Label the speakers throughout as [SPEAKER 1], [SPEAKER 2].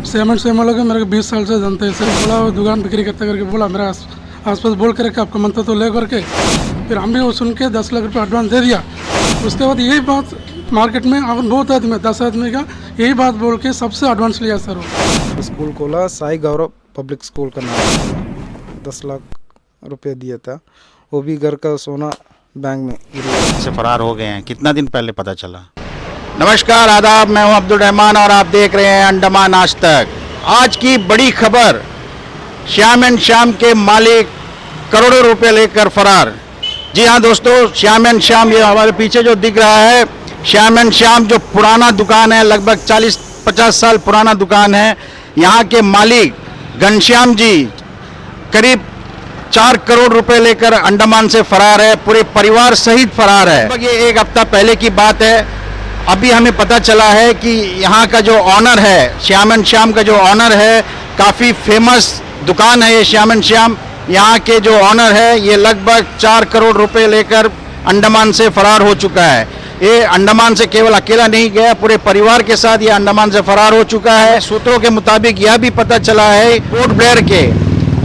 [SPEAKER 1] Same लोग मेरे को 20 साल से जानते हैं सर। बोला वो दुकान बिक्री करते करके बोला मेरा आसपास बोल करके आपका मंत्र तो ले करके फिर हम भी वो सुन के 10 लाख रुपये एडवांस दे दिया। उसके बाद यही बात मार्केट में बहुत आदमी 10 आदमी का यही बात बोल के सबसे एडवांस लिया सर। वो
[SPEAKER 2] स्कूल खोला साई गौरव पब्लिक स्कूल का नाम, 10 लाख रुपये दिया था, वो भी घर का सोना बैंक में
[SPEAKER 3] से फरार हो गए हैं। कितना दिन पहले पता चला? नमस्कार, आदाब, मैं हूं अब्दुल रहमान और आप देख रहे हैं अंडमान आज तक। आज की बड़ी खबर, श्याम एंड श्याम के मालिक करोड़ों रुपए लेकर फरार। जी हाँ दोस्तों, श्याम एंड श्याम, ये हमारे पीछे जो दिख रहा है श्याम एंड श्याम जो पुराना दुकान है, लगभग 40-50 साल पुराना दुकान है। यहाँ के मालिक घनश्याम जी करीब 4 करोड़ रुपए लेकर अंडमान से फरार है, पूरे परिवार सहित फरार है। लगभग ये 1 हफ्ता पहले की बात है। अभी हमें पता चला है कि यहाँ का जो ऑनर है, श्याम एंड श्याम का जो ऑनर है, काफ़ी फेमस दुकान है ये श्याम एंड श्याम। यहाँ के जो ऑनर है ये लगभग 4 करोड़ रुपए लेकर अंडमान से फरार हो चुका है। ये अंडमान से केवल अकेला नहीं गया, पूरे परिवार के साथ ये अंडमान से फरार हो चुका है। सूत्रों के मुताबिक यह भी पता चला है पोर्ट ब्लेयर के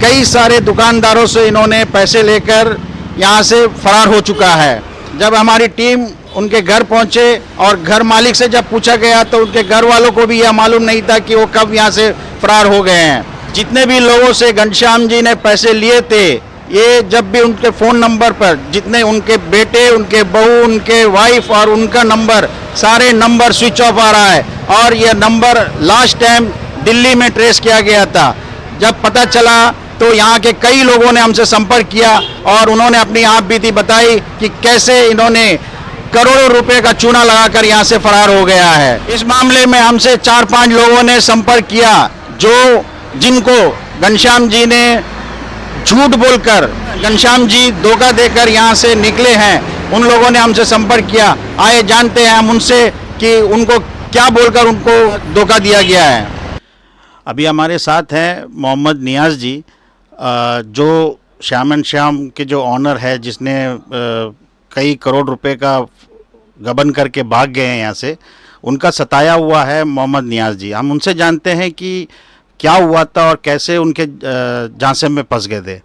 [SPEAKER 3] कई सारे दुकानदारों से इन्होंने पैसे लेकर यहाँ से फरार हो चुका है। जब हमारी टीम उनके घर पहुंचे और घर मालिक से जब पूछा गया तो उनके घर वालों को भी यह मालूम नहीं था कि वो कब यहाँ से फरार हो गए हैं। जितने भी लोगों से घनश्याम जी ने पैसे लिए थे, ये जब भी उनके फ़ोन नंबर पर जितने उनके बेटे, उनके बहू, उनके वाइफ और उनका नंबर, सारे नंबर स्विच ऑफ आ रहा है। और यह नंबर लास्ट टाइम दिल्ली में ट्रेस किया गया था। जब पता चला तो यहाँ के कई लोगों ने हमसे संपर्क किया और उन्होंने अपनी आप बीती बताई कि कैसे इन्होंने करोड़ों रुपए का चूना लगाकर यहाँ से फरार हो गया है। इस मामले में हमसे 4-5 लोगों ने संपर्क किया जिनको घनश्याम जी ने झूठ बोलकर, घनश्याम जी धोखा देकर यहाँ से निकले हैं। उन लोगों ने हमसे संपर्क किया। आइए जानते हैं हम उनसे कि उनको क्या बोलकर उनको धोखा दिया गया है। अभी हमारे साथ हैं मोहम्मद नियाज जी, जो श्याम एंड श्याम के जो ऑनर है, जिसने कई करोड़ रुपए का गबन करके भाग गए हैं यहाँ से। उनका सताया हुआ है मोहम्मद नियाज जी। हम उनसे जानते हैं कि क्या हुआ था और कैसे उनके झांसे में फंस गए थे।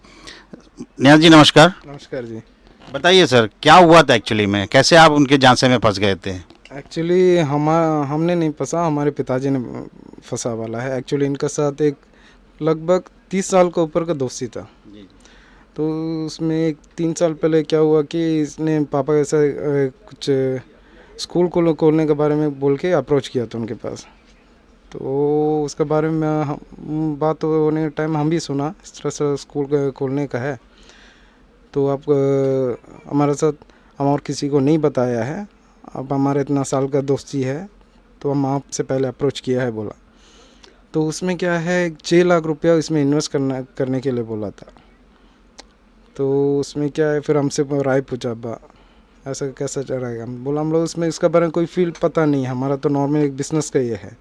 [SPEAKER 3] नियाज जी नमस्कार।
[SPEAKER 2] नमस्कार जी।
[SPEAKER 3] बताइए सर, क्या हुआ था एक्चुअली में, कैसे आप उनके झांसे में फंस गए थे?
[SPEAKER 2] एक्चुअली हमने नहीं फंसा, हमारे पिताजी ने फंसा वाला है। एक्चुअली इनका साथ एक लगभग 30 साल के ऊपर का दोस्ती था। तो उसमें 3 साल पहले क्या हुआ कि इसने पापा ऐसा कुछ स्कूल को खोलने के बारे में बोल के अप्रोच किया था उनके पास। तो उसके बारे में बात होने के टाइम हम भी सुना इस तरह से स्कूल खोलने का है। तो आप हमारे साथ हम और किसी को नहीं बताया है। अब हमारे इतना साल का दोस्ती है तो हम आपसे पहले अप्रोच किया है बोला। तो उसमें क्या है 6 लाख रुपया इसमें इन्वेस्ट करने के लिए बोला था। तो उसमें क्या है, फिर हमसे राय पूछा बा ऐसा कैसा चल रहा है। बोला हम लोग इसमें इसका बारे में कोई फील्ड पता नहीं है, हमारा तो नॉर्मल एक बिज़नेस का ये है,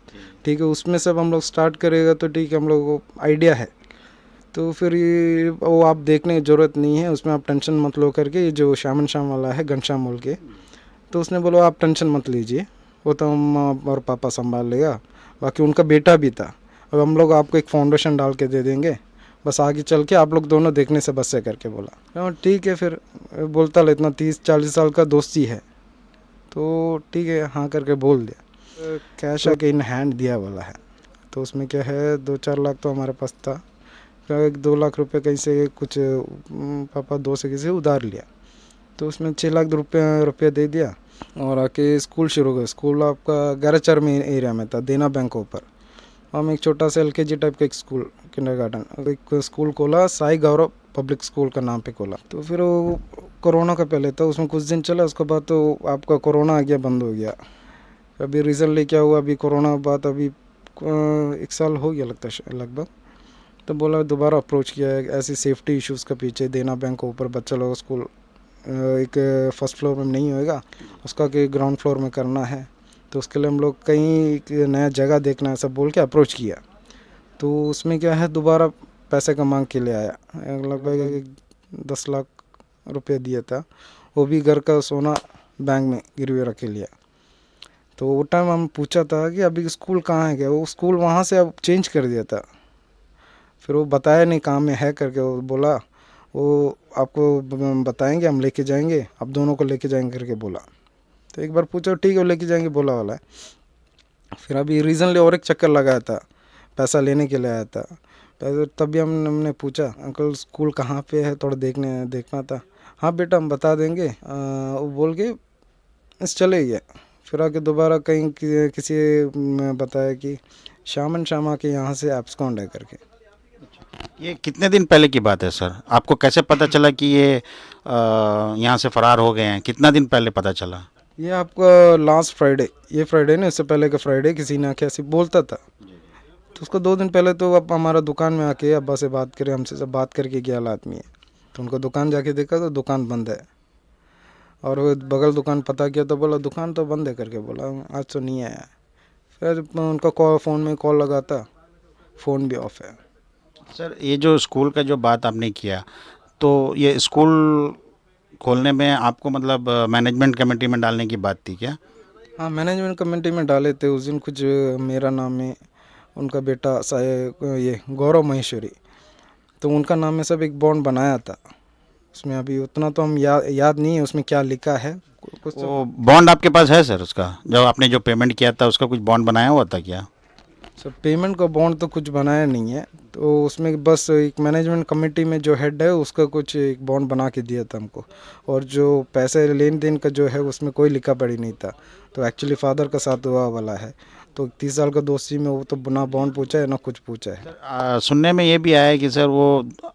[SPEAKER 2] ठीक है। उसमें सब हम लोग स्टार्ट करेगा तो ठीक है, हम लोग को आइडिया है। तो फिर ये वो आप देखने की ज़रूरत नहीं है, उसमें आप टेंशन मत लो करके, ये जो श्याम एंड श्याम वाला है घनश्याम बोल के, तो उसने बोला आप टेंशन मत लीजिए, वो तो हम और पापा संभाल लेगा। बाकी उनका बेटा भी था। अब हम लोग आपको एक फाउंडेशन डाल के दे देंगे, बस आगे चल के आप लोग दोनों देखने से बस से करके बोला। ठीक है, फिर बोलता ले इतना 30-40 साल का दोस्ती है तो ठीक है हाँ करके बोल दिया। कैश आके इन हैंड दिया वाला है। तो उसमें क्या है 2-4 लाख तो हमारे पास था, 1-2 लाख रुपए कहीं से कुछ पापा 2 से किसी उधार लिया। तो उसमें 6 लाख रुपया दे दिया और आके स्कूल शुरू किया। स्कूल आपका गैराचर में एरिया में था, देना बैंक के ऊपर। हम एक छोटा सा LKG टाइप का एक स्कूल, किंडरगार्टन, एक स्कूल खोला, साई गौरव पब्लिक स्कूल का नाम पे खोला। तो फिर वो कोरोना का पहले था, उसमें कुछ दिन चला, उसके बाद तो आपका कोरोना आ गया, बंद हो गया। अभी रिजल्ट क्या हुआ, अभी कोरोना बाद अभी 1 साल हो गया लगता है लगभग। तो बोला दोबारा अप्रोच किया है, ऐसी सेफ्टी इश्यूज़ का पीछे, देना बैंक के ऊपर बच्चा लोग स्कूल एक फर्स्ट फ्लोर में नहीं होएगा, उसका कि ग्राउंड फ्लोर में करना है। तो उसके लिए हम लोग कहीं नया जगह देखना है सब बोल के अप्रोच किया। तो उसमें क्या है दोबारा पैसे का मांग के लिए आया, लगभग 10 लाख रुपये दिया था, वो भी घर का सोना बैंक में गिरवी रख के लिया। तो वो टाइम हम पूछा था कि अभी स्कूल कहाँ है क्या, वो स्कूल वहाँ से अब चेंज कर दिया था। फिर वो बताया नहीं कहाँ में है करके, वो बोला वो आपको बताएंगे, हम लेके जाएंगे, आप दोनों को लेके जाएंगे करके बोला। तो एक बार पूछा, ठीक है वो लेके जाएंगे बोला वाला है। फिर अभी रीजनली और एक चक्कर लगाया था, पैसा लेने के लिए आया था। तब भी हमने पूछा, अंकल स्कूल कहाँ पे है, थोड़ा देखना था। हाँ बेटा हम बता देंगे, वो बोल के इस चले गया। फिर आके दोबारा कहीं किसी ने बताया कि शामन शामा के यहाँ से एब्सकॉन्ड है करके।
[SPEAKER 3] ये कितने दिन पहले की बात है सर? आपको कैसे पता चला कि ये यहाँ से फरार हो गए हैं? कितना दिन पहले पता चला?
[SPEAKER 2] ये आपका लास्ट फ्राइडे, ये फ्राइडे नहीं, इससे पहले का फ्राइडे किसी ने आके ऐसे बोलता था। तो उसको 2 दिन पहले तो अब हमारा दुकान में आके अब्बा से बात करे, हमसे सब बात करके क्या हालात में है। तो उनको दुकान जाके देखा तो दुकान बंद है। और वो बगल दुकान पता किया तो बोला दुकान तो बंद है करके बोला, आज तो नहीं आया। फिर उनका फ़ोन में कॉल लगाता, फ़ोन भी ऑफ है।
[SPEAKER 3] सर ये जो स्कूल का जो बात आपने किया, तो ये स्कूल खोलने में आपको मतलब मैनेजमेंट कमेटी में डालने की बात थी क्या?
[SPEAKER 2] हाँ मैनेजमेंट कमेटी में डाले थे उस दिन। कुछ मेरा नाम में, उनका बेटा ये गौरव महेश्वरी, तो उनका नाम में सब एक बॉन्ड बनाया था। उसमें अभी उतना तो हम याद नहीं है उसमें क्या लिखा है कुछ।
[SPEAKER 3] वो बॉन्ड आपके पास है सर? उसका जो आपने जो पेमेंट किया था उसका कुछ बॉन्ड बनाया हुआ था क्या?
[SPEAKER 2] सर पेमेंट का बॉन्ड तो कुछ बनाया नहीं है, तो उसमें बस एक मैनेजमेंट कमेटी में जो हेड है उसका कुछ एक बॉन्ड बना के दिया था हमको। और जो पैसे लेन देन का जो है उसमें कोई लिखा पड़ी नहीं था। तो एक्चुअली फादर का साथ हुआ वाला है। तो 30 साल का दोस्ती में वो तो ना बॉन्ड पूछा है ना कुछ पूछा है।
[SPEAKER 3] सुनने में ये भी आया है कि सर वो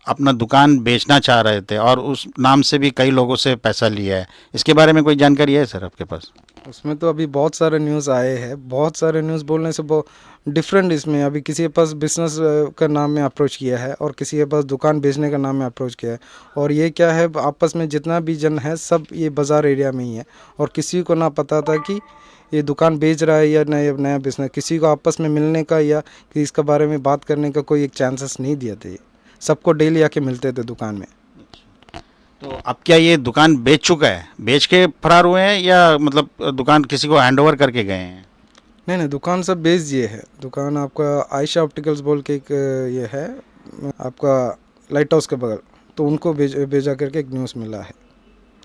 [SPEAKER 3] अपना दुकान बेचना चाह रहे थे और उस नाम से भी कई लोगों से पैसा लिया है। इसके बारे में कोई जानकारी है सर आपके पास?
[SPEAKER 2] उसमें तो अभी बहुत सारे न्यूज़ आए हैं, बहुत सारे न्यूज़ बोलने से बहुत डिफरेंट। इसमें अभी किसी के पास बिजनेस का नाम में अप्रोच किया है और किसी के पास दुकान बेचने का नाम में अप्रोच किया है। और ये क्या है, आपस में जितना भी जन है सब ये बाज़ार एरिया में ही है और किसी को ना पता था कि ये दुकान बेच रहा है या नया बिजनेस। किसी को आपस में मिलने का या कि इसके बारे में बात करने का कोई एक चांसेस नहीं दिया थे। सबको डेली आके मिलते थे दुकान में।
[SPEAKER 3] तो अब क्या ये दुकान बेच चुका है, बेच के फरार हुए हैं या मतलब दुकान किसी को हैंडओवर करके गए हैं?
[SPEAKER 2] नहीं दुकान सब बेच दिए है। दुकान आपका आयशा ऑप्टिकल्स बोल के एक ये है आपका लाइट हाउस के बगल, तो उनको भेजा करके एक न्यूज़ मिला है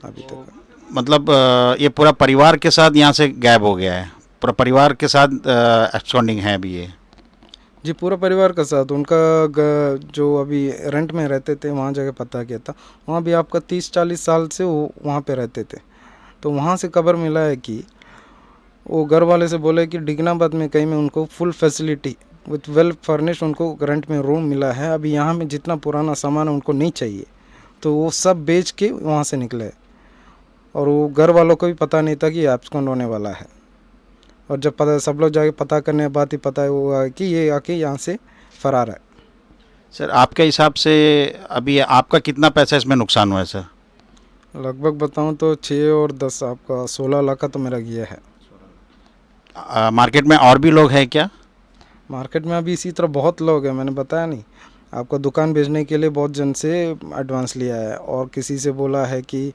[SPEAKER 2] अभी तक।
[SPEAKER 3] मतलब ये पूरा परिवार के साथ यहाँ से गायब हो गया है? पूरा परिवार के साथ एब्सकॉन्डिंग है अभी ये?
[SPEAKER 2] जी पूरा परिवार के साथ। उनका जो अभी रेंट में रहते थे वहाँ जगह पता किया था, वहाँ भी आपका 30-40 साल से वो वहाँ पे रहते थे। तो वहाँ से खबर मिला है कि वो घर वाले से बोले कि डिगनाबाद में कहीं में उनको full facility with well furnished उनको रेंट में रूम मिला है। अभी यहाँ में जितना पुराना सामान है उनको नहीं चाहिए, तो वो सब बेच के वहाँ से निकले। और वो घर वालों को भी पता नहीं था कि एब्सकॉन्ड होने वाला है। और जब पता सब लोग जाके पता करने के बाद ही पता हुआ कि ये आके यहाँ से फरार है।
[SPEAKER 3] सर आपके हिसाब से अभी आपका कितना पैसा इसमें नुकसान हुआ है सर?
[SPEAKER 2] लगभग बताऊँ तो 6 और 10 आपका 16 लाख का तो मेरा गया है।
[SPEAKER 3] मार्केट में और भी लोग हैं क्या?
[SPEAKER 2] मार्केट में अभी इसी तरह बहुत लोग हैं, मैंने बताया नहीं आपका। दुकान बेचने के लिए बहुत जन से एडवांस लिया है और किसी से बोला है कि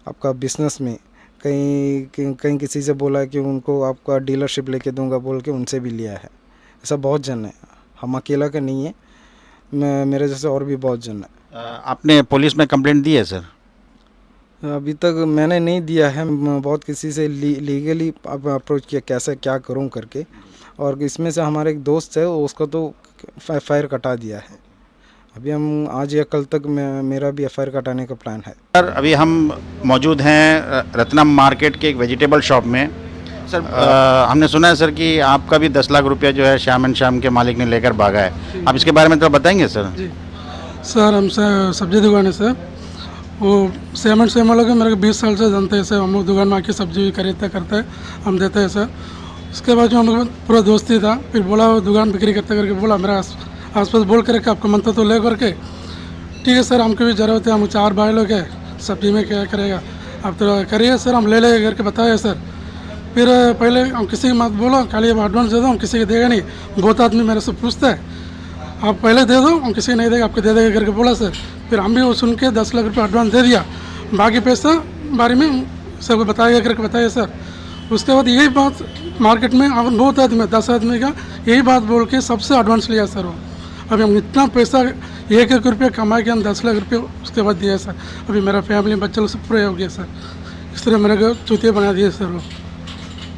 [SPEAKER 2] आपका बिजनेस में कहीं किसी से बोला है कि उनको आपका डीलरशिप लेके दूंगा बोल के उनसे भी लिया है। ऐसा बहुत जन है, हम अकेला का नहीं है, मेरे जैसे और भी बहुत जन है।
[SPEAKER 3] आपने पुलिस में कंप्लेंट दी है सर?
[SPEAKER 2] अभी तक मैंने नहीं दिया है, बहुत किसी से लीगली अप्रोच किया कैसे क्या करूं करके। और इसमें से हमारे एक दोस्त है उसका तो FIR कटा दिया है। अभी हम आज या कल तक मेरा भी FIR कटाने का प्लान है।
[SPEAKER 3] सर अभी हम मौजूद हैं रत्नम मार्केट के एक वेजिटेबल शॉप में। सर हमने सुना है सर कि आपका भी 10 लाख रुपया जो है श्याम एंड श्याम के मालिक ने लेकर भागा है। आप इसके बारे में थोड़ा बताएंगे सर?
[SPEAKER 1] जी सर, हम सब्जी दुकान है सर। वो श्याम एंड श्याम वालों को मेरे को 20 साल से जानते हैं सर। हम लोग दुकान में आके सब्जी खरीदते करते हैं, हम देते हैं सर। उसके बाद जो हम लोग पूरा दोस्ती था, फिर बोला वो दुकान बिक्री करते करके बोला मेरा आसपास बोल कर आपको मनता तो ले करके, ठीक है सर हमको भी ज़रूरत है, हम 4 भाई लोग हैं, सब्जी में क्या करेगा आप तो करिए सर, हम ले लेंगे करके बताया सर। फिर पहले हम किसी की मत बोलो, खाली अब एडवांस दे दो, हम किसी को देगा नहीं। बहुत आदमी मेरे से पूछता है आप पहले दे दो, हम किसी को नहीं देगा, आपको दे देगा करके बोला सर। फिर हम भी वो सुन के 10 लाख रुपये एडवांस दे दिया, बाकी पैसा बारे में सबको बताइए करके बताइए सर। उसके बाद यही बात मार्केट में और बहुत आदमी 10 आदमी का यही बात बोल के सबसे एडवांस लिया सर वो। अभी हम इतना पैसा 1-1 रुपये कमा के हम 10 लाख रुपये उसके बाद दिया सर। अभी मेरा फैमिली बच्चा लोग सब पूरे हो गया सर। इस तरह मेरे को चूतिया बना दिया सर वो।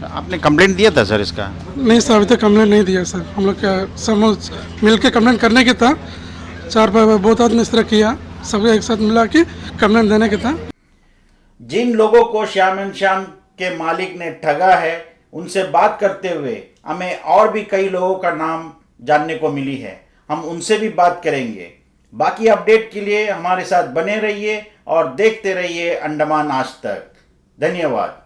[SPEAKER 3] आपने कंप्लेंट दिया था सर इसका?
[SPEAKER 1] नहीं सर, अभी तक कंप्लेंट नहीं दिया सर। हम लोग क्या सब मिल के कंप्लेंट करने के था, 4 बहुत आदमी इस तरह किया, सबको एक साथ मिला के कंप्लेंट देने के था।
[SPEAKER 3] जिन लोगों को श्याम एंड श्याम के मालिक ने ठगा है, उनसे बात करते हुए हमें और भी कई लोगों का नाम जानने को मिली है। हम उनसे भी बात करेंगे। बाकी अपडेट के लिए हमारे साथ बने रहिए और देखते रहिए अंडमान आज तक। धन्यवाद।